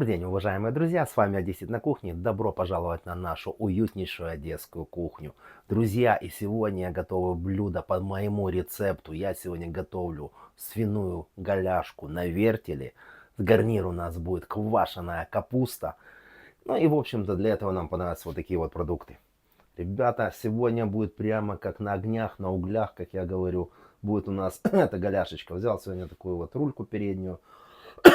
день, уважаемые друзья, с вами Одессит на кухне. Добро пожаловать на нашу уютнейшую одесскую кухню. Друзья, и сегодня я готовлю блюдо по моему рецепту. Я сегодня готовлю свиную голяшку на вертеле. С гарнир у нас будет квашеная капуста. Ну и в общем-то для этого нам понадобятся вот такие вот продукты. Ребята, сегодня будет прямо как на огнях, на углях, как я говорю. Будет у нас эта голяшечка. Взял сегодня такую вот рульку переднюю,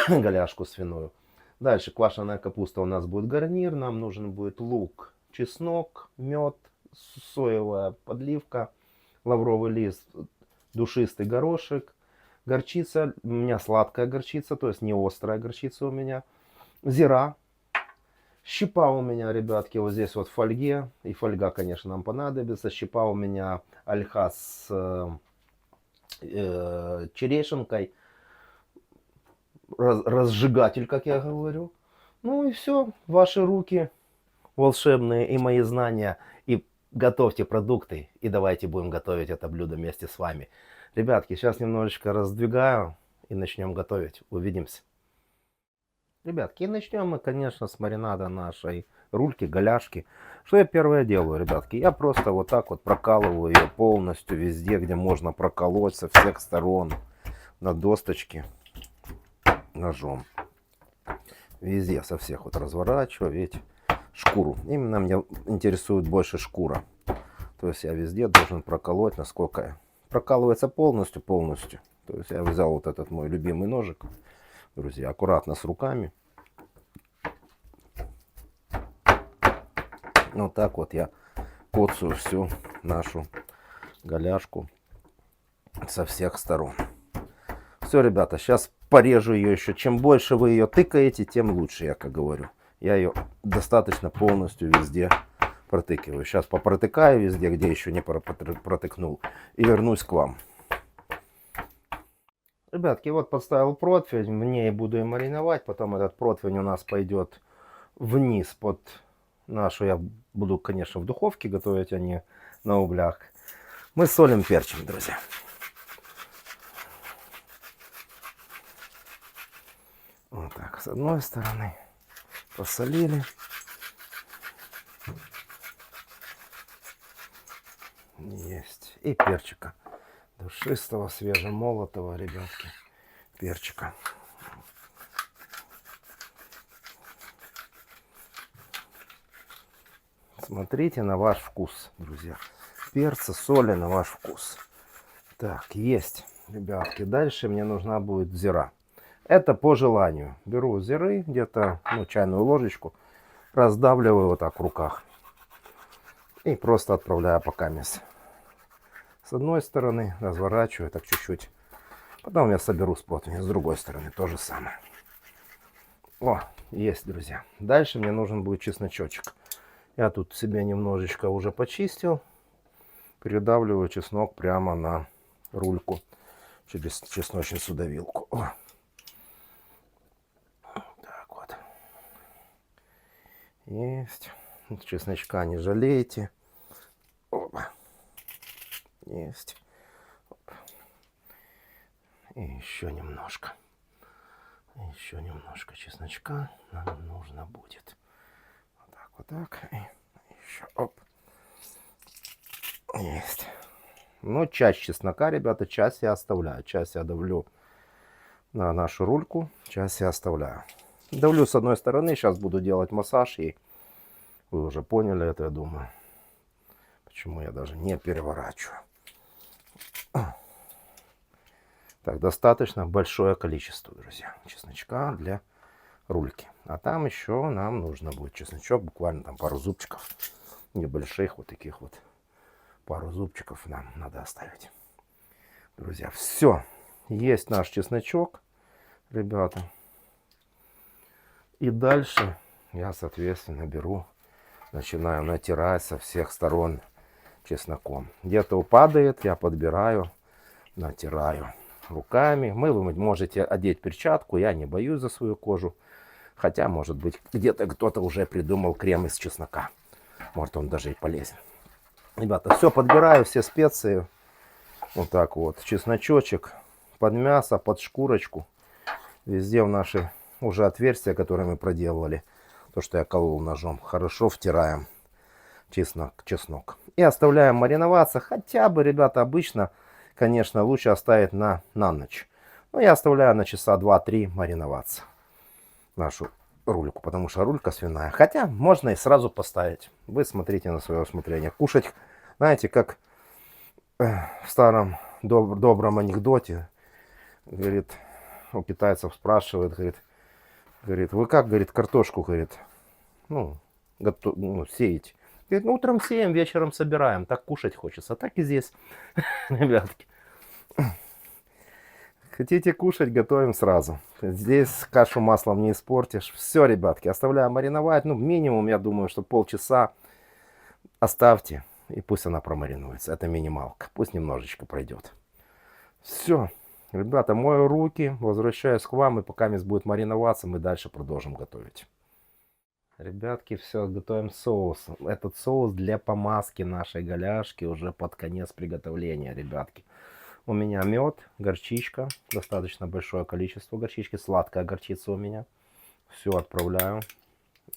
голяшку свиную. Дальше квашеная капуста у нас будет гарнир. Нам нужен будет лук, чеснок, мед, соевая подливка, лавровый лист, душистый горошек, горчица. У меня сладкая горчица, то есть не острая горчица у меня. Зира. Щепа у меня, ребятки, вот здесь вот в фольге. И фольга, конечно, нам понадобится. Щепа у меня ольха с черешенкой. Разжигатель, как я говорю. Ну и все, ваши руки волшебные и мои знания. И готовьте продукты. И давайте будем готовить это блюдо вместе с вами. Ребятки, сейчас немножечко раздвигаю и начнем готовить. Увидимся. Ребятки, и начнем мы, конечно, с маринада нашей рульки, голяшки. Что я первое делаю, ребятки? Я просто вот так вот прокалываю ее полностью везде, где можно проколоть со всех сторон. На досточке ножом. Везде, со всех вот разворачиваю, видите, шкуру. Именно меня интересует больше шкура. То есть я везде должен проколоть, насколько прокалывается полностью. То есть я взял вот этот мой любимый ножик. Друзья, аккуратно с руками. Вот так вот я коцаю всю нашу голяшку со всех сторон. Все, ребята, сейчас порежу ее еще. Чем больше вы ее тыкаете, тем лучше, я как говорю. Я ее достаточно полностью везде протыкиваю. Сейчас попротыкаю везде, где еще не протыкнул. И вернусь к вам. Ребятки, вот подставил противень. В ней буду и мариновать. Потом этот противень у нас пойдет вниз под нашу. Я буду, конечно, в духовке готовить, а не на углях. Мы солим, перчим, друзья. Вот так, с одной стороны посолили. Есть. И перчика. Душистого, свежемолотого, ребятки, перчика. Смотрите на ваш вкус, друзья. Перца, соли на ваш вкус. Так, есть, ребятки. Дальше мне нужна будет зира. Это по желанию. Беру зиры, где-то чайную ложечку, раздавливаю вот так в руках. И просто отправляю по камес. С одной стороны разворачиваю так чуть-чуть. Потом я соберу с противня. С другой стороны то же самое. О, есть, друзья. Дальше мне нужен будет чесночочек. Я тут себе немножечко уже почистил. Передавливаю чеснок прямо на рульку. Через чесночницу давилку. О. Есть. Чесночка не жалейте. Опа. Есть. Опа. И еще немножко. Еще немножко чесночка нам нужно будет. Вот так. И еще. Оп. Есть. Но часть чеснока, ребята, часть я оставляю. Часть я давлю на нашу рульку. Часть я оставляю. Давлю с одной стороны, сейчас буду делать массаж ей. Вы уже поняли это, я думаю. Почему я даже не переворачиваю. Так, достаточно большое количество, друзья, чесночка для рульки. А там еще нам нужно будет чесночок, буквально там пару зубчиков. Небольших вот таких вот. Пару зубчиков нам надо оставить. Друзья, все. Есть наш чесночок, ребята. И дальше я, соответственно, беру, начинаю натирать со всех сторон чесноком. Где-то упадает, я подбираю, натираю руками. Вы можете одеть перчатку, я не боюсь за свою кожу. Хотя, может быть, где-то кто-то уже придумал крем из чеснока. Может, он даже и полезен. Ребята, все подбираю, все специи. Вот так вот. Чесночочек под мясо, под шкурочку. Везде в нашей уже отверстие, которое мы проделывали, то, что я колол ножом, хорошо втираем чеснок. И оставляем мариноваться. Хотя бы, ребята, обычно, конечно, лучше оставить на ночь. Но я оставляю на часа 2-3 мариноваться нашу рульку, потому что рулька свиная. Хотя можно и сразу поставить. Вы смотрите на свое усмотрение. Кушать, знаете, как в старом добром анекдоте, говорит, у китайцев спрашивают, говорит, вы как, говорит, картошку, говорит, сеять? Говорит, утром сеем, вечером собираем. Так кушать хочется. Так и здесь, ребятки. Хотите кушать, готовим сразу. Здесь кашу маслом не испортишь. Все, ребятки, оставляю мариновать. Минимум, я думаю, что полчаса оставьте. И пусть она промаринуется. Это минималка. Пусть немножечко пройдет. Все. Ребята, мою руки. Возвращаюсь к вам. И пока мясо будет мариноваться, мы дальше продолжим готовить. Ребятки, все, готовим соус. Этот соус для помазки нашей голяшки уже под конец приготовления, ребятки. У меня мед, горчичка, достаточно большое количество горчички, сладкая горчица у меня. Все отправляю,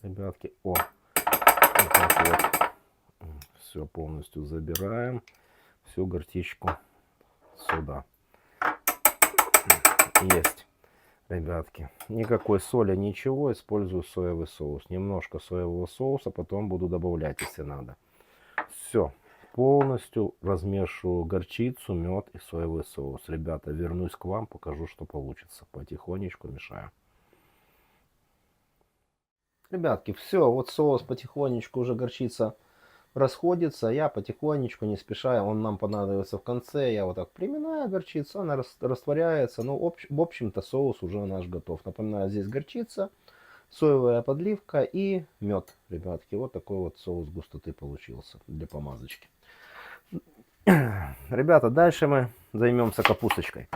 ребятки. Вот так вот. Все полностью забираем, всю горчичку сюда. Есть, ребятки. Никакой соли, ничего, использую соевый соус. Немножко соевого соуса, потом буду добавлять, если надо. Все. Полностью размешиваю горчицу, мед и соевый соус. Ребята, вернусь к вам, покажу, что получится. Потихонечку мешаю. Ребятки, все, вот соус потихонечку, уже горчица расходится. Я потихонечку, не спеша, он нам понадобится в конце. Я вот так приминаю горчицу, она растворяется. В общем-то, соус уже наш готов. Напоминаю, здесь горчица, соевая подливка и мед, ребятки. Вот такой вот соус густоты получился для помазочки. Ребята, дальше мы займемся капусточкой.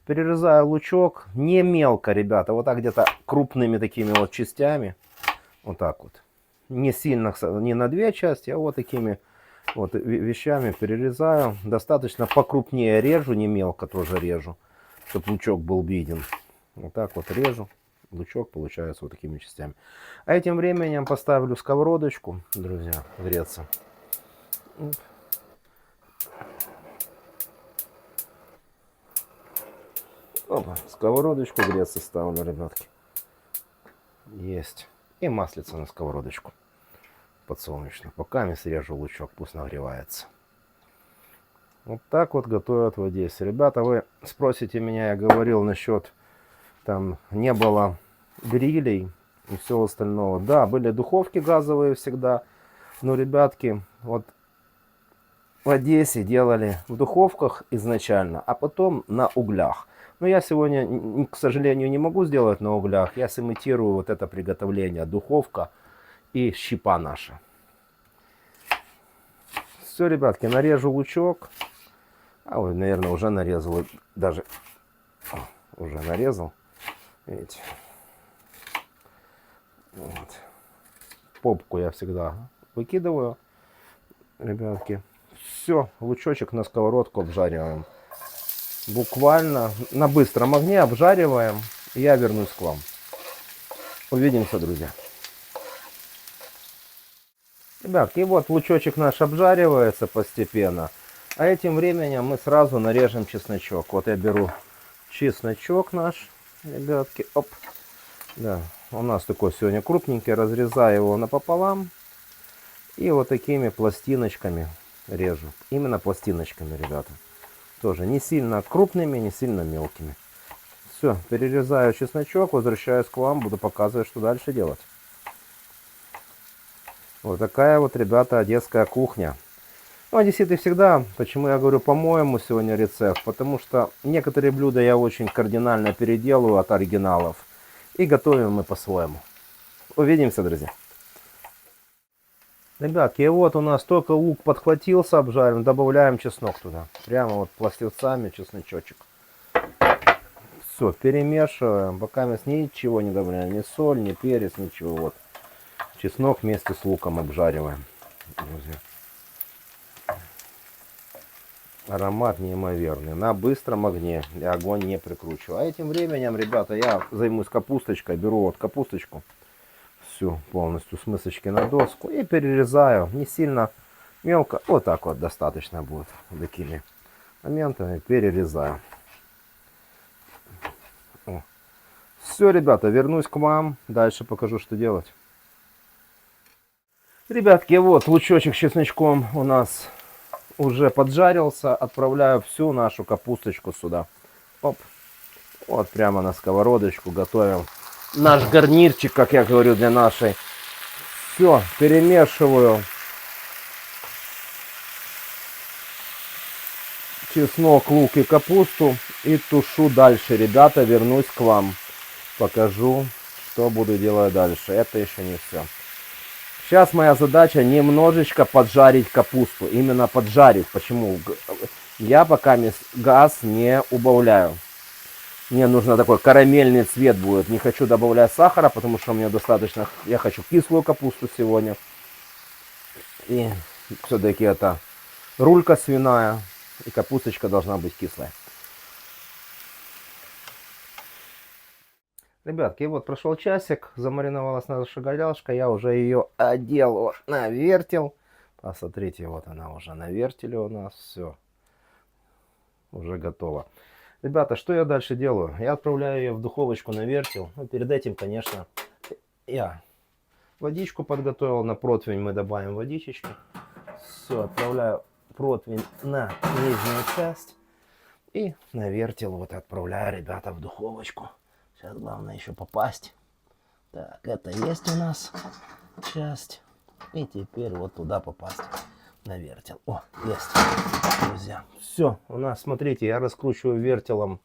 Перерезаю лучок не мелко, ребята, вот так где-то крупными такими вот частями. Вот так вот. Не сильно, не на две части, а вот такими вот вещами перерезаю. Достаточно покрупнее режу, не мелко тоже режу, чтобы лучок был виден. Вот так вот режу. Лучок получается вот такими частями. А этим временем поставлю сковородочку, друзья, греться. Опа, сковородочку греться ставлю, ребятки. Есть. И маслица на сковородочку подсолнечную. Пока я срежу лучок, пусть нагревается. Вот так вот готовят в Одессе. Ребята, вы спросите меня, я говорил насчет, там не было грилей и всего остального. Да, были духовки газовые всегда. Но, ребятки, вот в Одессе делали в духовках изначально, а потом на углях. Но я сегодня, к сожалению, не могу сделать на углях. Я сымитирую вот это приготовление. Духовка и щепа наша. Все, ребятки, нарежу лучок. Ой, наверное, уже нарезал. Даже уже нарезал. Видите. Вот. Попку я всегда выкидываю, ребятки. Все, лучочек на сковородку обжариваем. Буквально на быстром огне обжариваем. И я вернусь к вам. Увидимся, друзья. Ребятки, и вот лучочек наш обжаривается постепенно. А этим временем мы сразу нарежем чесночок. Вот я беру чесночок наш, ребятки. Оп. Да, у нас такой сегодня крупненький. Разрезаю его напополам. И вот такими пластиночками режу. Именно пластиночками, ребята. Тоже не сильно крупными, не сильно мелкими. Все, перерезаю чесночок, возвращаюсь к вам, буду показывать, что дальше делать. Вот такая вот, ребята, одесская кухня. Ну, одесситы всегда, почему я говорю, по-моему, сегодня рецепт, потому что некоторые блюда я очень кардинально переделываю от оригиналов. И готовим мы по-своему. Увидимся, друзья. Ребятки, и вот у нас только лук подхватился, обжарим, добавляем чеснок туда. Прямо вот пластивцами чесночочек. Все, перемешиваем, пока мы ничего не добавляем, ни соль, ни перец, ничего. Вот. Чеснок вместе с луком обжариваем, друзья. Аромат неимоверный. На быстром огне. И огонь не прикручиваю. А этим временем, ребята, я займусь капусточкой. Беру вот капусточку. Всю полностью с мысочки на доску. И перерезаю. Не сильно мелко. Вот так вот достаточно будет. Такими моментами перерезаю. Все, ребята, вернусь к вам. Дальше покажу, что делать. Ребятки, вот лучочек с чесночком у нас уже поджарился. Отправляю всю нашу капусточку сюда. Оп. Вот прямо на сковородочку готовим наш гарнирчик, как я говорю, для нашей. Все, перемешиваю. Чеснок, лук и капусту. И тушу дальше. Ребята, вернусь к вам. Покажу, что буду делать дальше. Это еще не все. Сейчас моя задача немножечко поджарить капусту. Именно поджарить. Почему? Я пока газ не убавляю. Мне нужно такой карамельный цвет будет. Не хочу добавлять сахара, потому что у меня достаточно... Я хочу кислую капусту сегодня. И все-таки это рулька свиная. И капусточка должна быть кислая. Ребятки, вот прошел часик, замариновалась наша голяшка, я уже ее одел, вот, на вертел. Посмотрите, вот она уже на вертеле у нас, все, уже готово. Ребята, что я дальше делаю? Я отправляю ее в духовочку на вертел. Ну, перед этим, конечно, я водичку подготовил, на противень мы добавим водичечки. Все, отправляю противень на нижнюю часть и на вертел вот отправляю, ребята, в духовочку. Сейчас главное еще попасть. Так, это есть у нас часть. И теперь вот туда попасть на вертел. О, есть, друзья. Все, у нас, смотрите, я раскручиваю вертелом.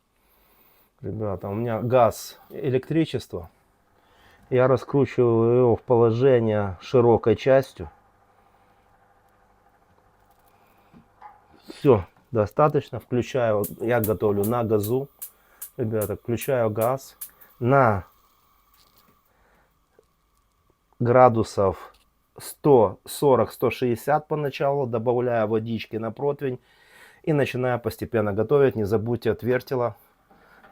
Ребята, у меня газ, электричество. Я раскручиваю его в положение широкой частью. Все, достаточно. Включаю, я готовлю на газу. Ребята, включаю газ на градусов 140-160 поначалу, добавляю водички на противень и начинаю постепенно готовить. Не забудьте от вертела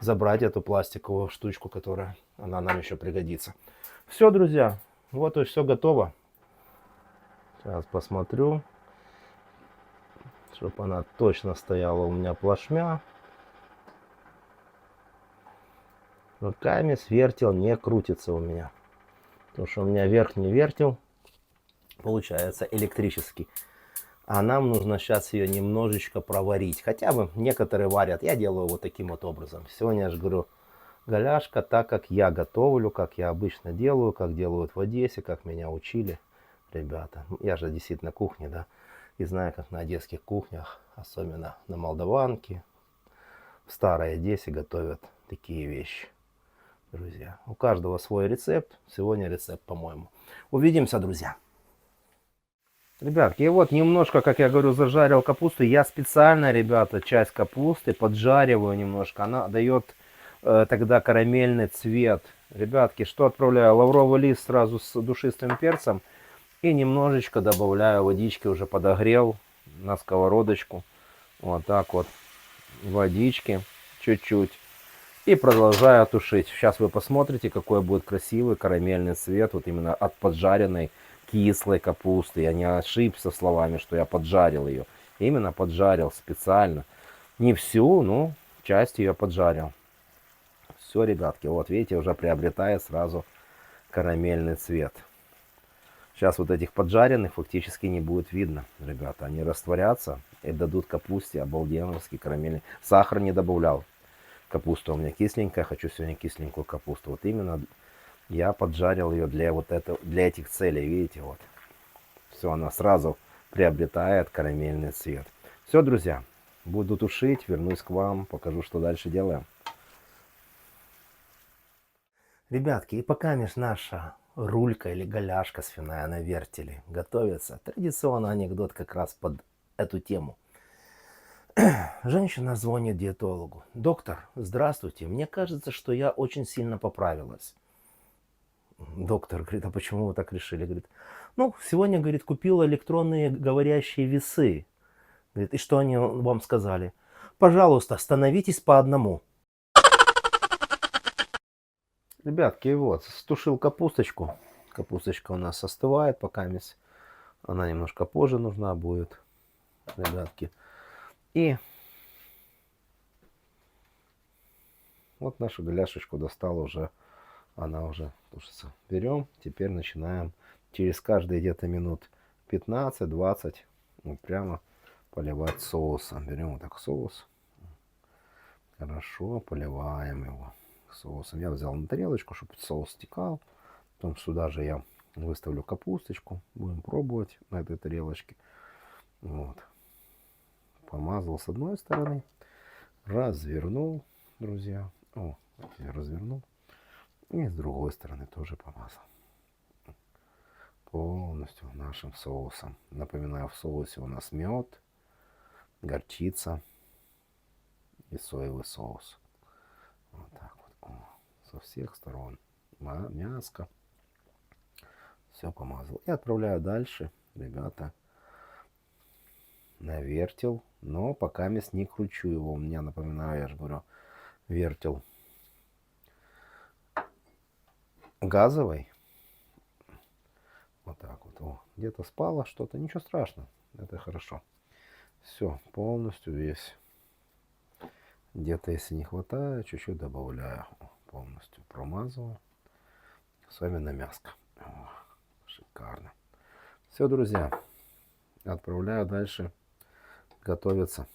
забрать эту пластиковую штучку, которая она нам еще пригодится. Все, друзья, вот и все готово. Сейчас посмотрю, чтобы она точно стояла у меня плашмя. Руками вертел не крутится у меня. Потому что у меня верхний вертел получается электрический. А нам нужно сейчас ее немножечко проварить. Хотя бы некоторые варят. Я делаю вот таким вот образом. Сегодня я же говорю, голяшка так, как я готовлю, как я обычно делаю, как делают в Одессе, как меня учили ребята. Я же действительно на кухне, да. И знаю, как на одесских кухнях, особенно на Молдаванке, в старой Одессе готовят такие вещи. Друзья, у каждого свой рецепт. Сегодня рецепт, по-моему. Увидимся, друзья. Ребятки, и вот немножко, как я говорю, зажарил капусту. Я специально, ребята, часть капусты поджариваю немножко. Она дает тогда карамельный цвет. Ребятки, что отправляю? Лавровый лист сразу с душистым перцем. И немножечко добавляю водички, уже подогрел на сковородочку. Вот так вот. Водички чуть-чуть. И продолжаю тушить. Сейчас вы посмотрите, какой будет красивый карамельный цвет. Вот именно от поджаренной кислой капусты. Я не ошибся словами, что я поджарил ее. Именно поджарил специально. Не всю, но часть ее поджарил. Все, ребятки, вот видите, уже приобретает сразу карамельный цвет. Сейчас вот этих поджаренных фактически не будет видно, ребята. Они растворятся и дадут капусте обалденский карамельный. Сахар не добавлял. Капуста у меня кисленькая, хочу сегодня кисленькую капусту. Вот именно я поджарил ее для этих целей, видите, вот. Все, она сразу приобретает карамельный цвет. Все, друзья, буду тушить, вернусь к вам, покажу, что дальше делаем. Ребятки, и пока наша рулька или голяшка свиная на вертеле готовится, традиционный анекдот как раз под эту тему. Женщина звонит диетологу. Доктор, здравствуйте, мне кажется, что я очень сильно поправилась. Доктор говорит, а почему вы так решили? Говорит, ну, сегодня, говорит, купила электронные говорящие весы. Говорит, и что они вам сказали? Пожалуйста, становитесь по одному. Ребятки, и вот, стушил капусточку. Капусточка у нас остывает, пока она немножко позже нужна будет, ребятки. И вот нашу голяшечку достал уже, она уже тушится. Берем, теперь начинаем через каждые где-то минут 15-20 вот прямо поливать соусом. Берем вот так соус, хорошо поливаем его соусом. Я взял на тарелочку, чтобы соус стекал. Потом сюда же я выставлю капусточку. Будем пробовать на этой тарелочке. Вот. Помазал с одной стороны. Развернул, друзья. О, я развернул. И с другой стороны тоже помазал. Полностью нашим соусом. Напоминаю, в соусе у нас мед, горчица и соевый соус. Вот так вот. О, со всех сторон. Мяско. Все помазал. И отправляю дальше, ребята, на вертел. Но пока не кручу его. У меня, напоминаю, я же говорю, вертел газовый. Вот так вот. О, где-то спало что-то. Ничего страшного. Это хорошо. Все, полностью весь. Где-то, если не хватает, чуть-чуть добавляю. О, полностью промазываю. С вами на мяско. О, шикарно. Все, друзья. Отправляю дальше готовиться.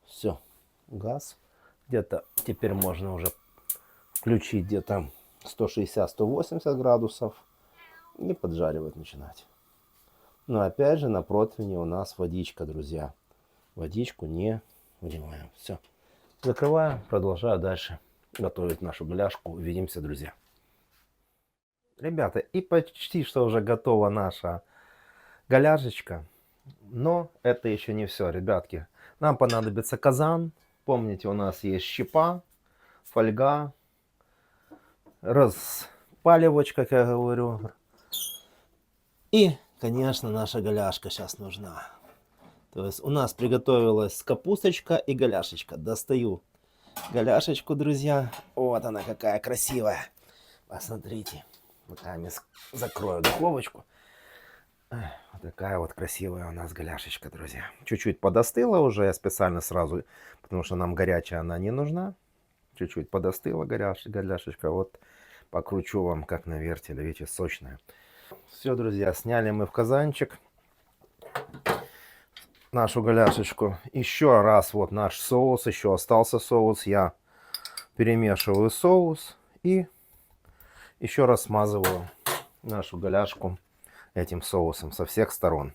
Все. Газ. Где-то теперь можно уже включить где-то 160-180 градусов и поджаривать начинать. Но опять же на противне у нас водичка, друзья. Водичку не выливаем. Все. Закрываю, продолжаю дальше готовить нашу голяшку. Увидимся, друзья. Ребята, и почти что уже готова наша голяшечка. Но это еще не все, ребятки. Нам понадобится казан. Помните, у нас есть щепа, фольга, распаливочка, как я говорю. И, конечно, наша голяшка сейчас нужна. То есть у нас приготовилась капусточка и голяшечка. Достаю голяшечку, друзья. Вот она какая красивая. Посмотрите. Пока я закрою духовочку. Вот такая вот красивая у нас голяшечка, друзья. Чуть-чуть подостыла уже. Я специально сразу, потому что нам горячая она не нужна. Чуть-чуть подостыла голяшечка. Вот покручу вам, как на вертеле. Видите, сочная. Все, друзья, сняли мы в казанчик нашу голяшечку. Еще раз вот наш соус. Еще остался соус. Я перемешиваю соус и еще раз смазываю нашу голяшку этим соусом со всех сторон.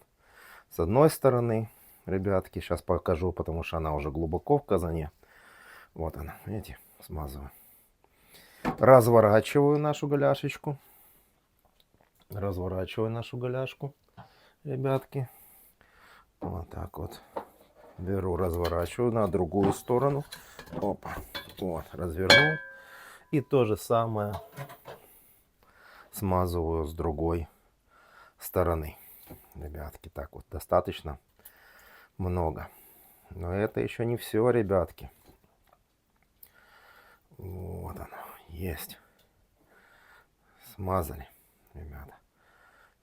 С одной стороны, ребятки, сейчас покажу, потому что она уже глубоко в казане. Вот она, видите, смазываю. Разворачиваю нашу голяшечку. Разворачиваю нашу голяшку, ребятки. Вот так вот. Беру, разворачиваю на другую сторону. Опа. Вот, развернул. И то же самое смазываю с другой стороны. Ребятки, так вот достаточно много. Но это еще не все, ребятки. Вот оно, есть. Смазали, ребята.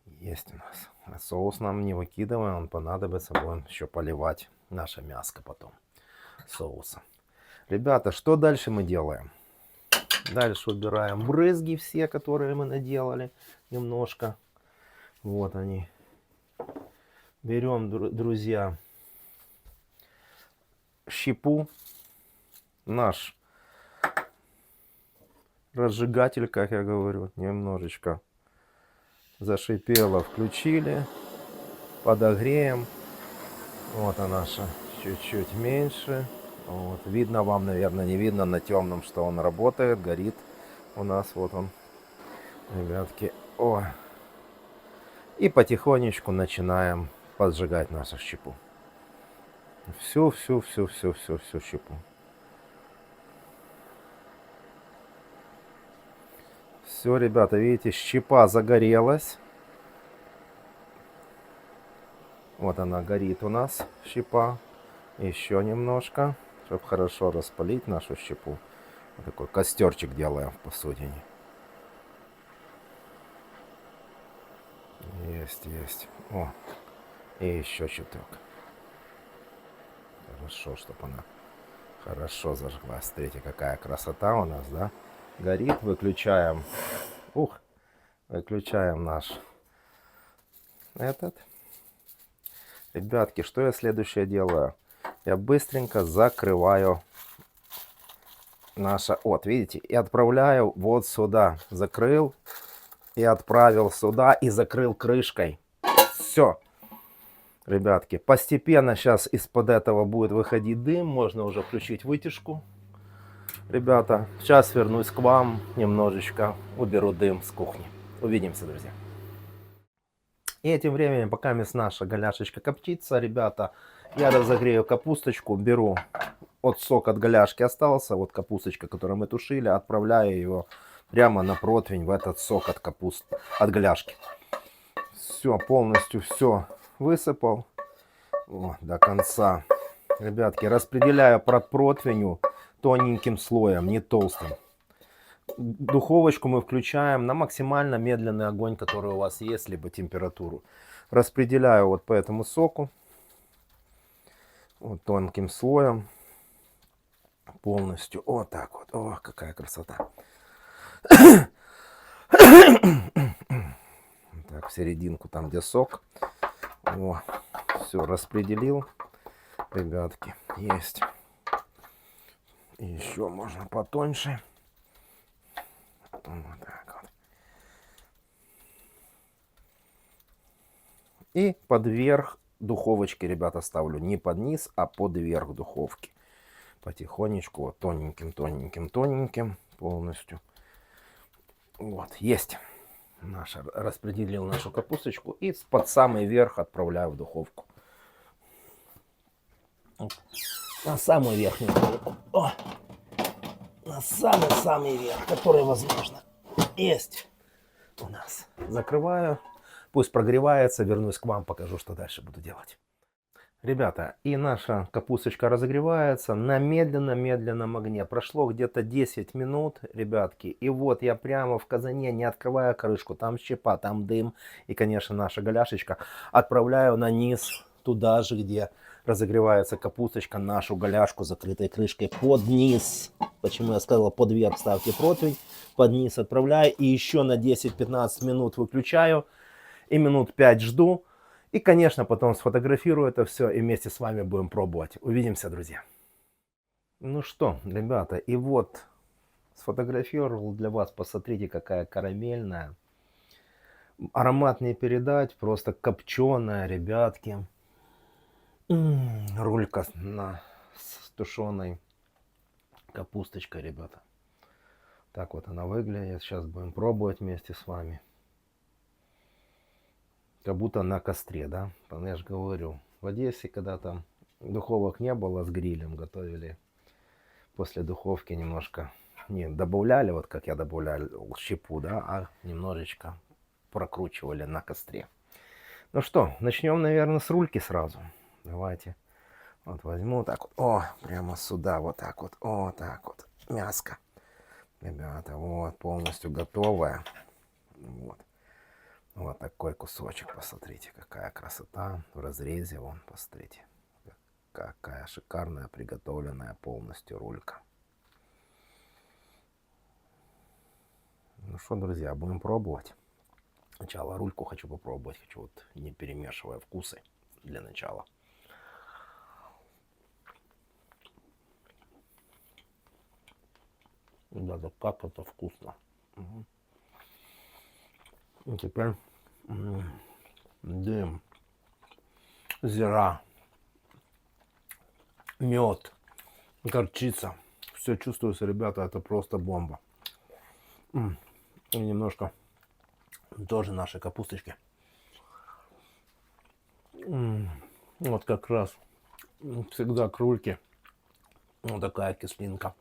Есть у нас. А соус нам не выкидываем, он понадобится, будем еще поливать наше мяско потом соусом. Ребята, что дальше мы делаем? Дальше убираем брызги все, которые мы наделали немножко. Вот они. Берем, друзья, щепу, наш разжигатель, как я говорю, немножечко зашипело, включили, подогреем. Вот она наша, чуть-чуть меньше. Вот. Видно вам, наверное, не видно на темном, что он работает, горит. У нас вот он, ребятки. О. И потихонечку начинаем поджигать нашу щепу. Всю щепу. Все, ребята, видите, щепа загорелась. Вот она горит у нас, щепа. Еще немножко, чтобы хорошо распалить нашу щепу. Вот такой костерчик делаем в посудине. Есть, есть. О, и еще чуток. Хорошо, чтобы она хорошо зажглась. Смотрите, какая красота у нас, да? Горит, выключаем. Ух, выключаем наш этот. Ребятки, что я следующее делаю? Я быстренько закрываю наше... Вот, видите? И отправляю вот сюда. Закрыл и отправил сюда. И закрыл крышкой. Все. Ребятки, постепенно сейчас из-под этого будет выходить дым. Можно уже включить вытяжку. Ребята, сейчас вернусь к вам. Немножечко уберу дым с кухни. Увидимся, друзья. И этим временем, пока наша голяшечка коптится, ребята, я разогрею капусточку, беру, вот сок от голяшки остался, вот капусточка, которую мы тушили, отправляю его прямо на противень в этот сок от капусты, от голяшки. Все, полностью все высыпал до конца. Ребятки, распределяю под противню тоненьким слоем, не толстым. Духовочку мы включаем на максимально медленный огонь, который у вас есть, либо температуру. Распределяю вот по этому соку. Вот тонким слоем. Полностью. Вот так вот. О, какая красота. Так, в серединку, там где сок. О, все, распределил. Ребятки, есть. И еще можно потоньше. Вот так вот. И под верх духовочки, ребята, ставлю не под низ, а под верх духовки. Потихонечку, вот тоненьким полностью. Вот, есть. Распределил нашу капусточку и под самый верх отправляю в духовку. На самый верхний. О! На самый верх, который возможно. Есть у нас. Закрываю. Пусть прогревается. Вернусь к вам, покажу, что дальше буду делать. Ребята, и наша капусточка разогревается на медленном огне. Прошло где-то 10 минут, ребятки. И вот я прямо в казане, не открывая крышку, там щепа, там дым. И, конечно, наша голяшечка отправляю на низ, туда же, где разогревается капусточка, нашу голяшку закрытой крышкой под низ. Почему я сказал под верх ставьте противень. Под низ отправляю и еще на 10-15 минут выключаю. И минут 5 жду. И, конечно, потом сфотографирую это все и вместе с вами будем пробовать. Увидимся, друзья. Ну что, ребята, и вот сфотографировал для вас. Посмотрите, какая карамельная. Аромат не передать, просто копченая, ребятки. Рулька с тушеной капусточкой, ребята. Так вот она выглядит. Сейчас будем пробовать вместе с вами. Как будто на костре, да? Я же говорю, в Одессе, когда там духовок не было, с грилем готовили. После духовки немножко не добавляли, вот как я добавлял щепу, да, а немножечко прокручивали на костре. Ну что, начнем, наверное, с рульки сразу. Давайте. Вот возьму так вот. О, прямо сюда, вот так вот. О, так вот. Мяско. Ребята, вот, полностью готовая. Вот. Вот такой кусочек, посмотрите, какая красота в разрезе, вон, посмотрите, какая шикарная приготовленная полностью рулька. Ну что, друзья, будем пробовать. Сначала рульку хочу попробовать, хочу вот не перемешивая вкусы для начала. Да, да как это вкусно. Угу. И теперь дым, зира, мед, горчица. Все чувствуется, ребята, это просто бомба. И немножко тоже нашей капусточки. Вот как раз всегда к рульке вот такая кислинка.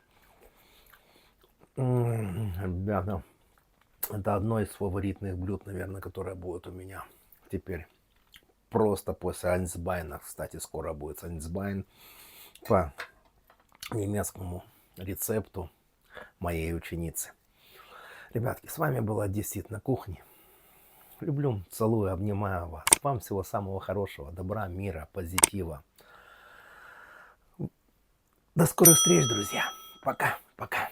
Ребята, это одно из фаворитных блюд, наверное, которое будет у меня теперь просто после Альцбайна. Кстати, скоро будет Альцбайн по немецкому рецепту моей ученицы. Ребятки, с вами был Одессит на кухне. Люблю, целую, обнимаю вас. Вам всего самого хорошего, добра, мира, позитива. До скорых встреч, друзья. Пока, пока.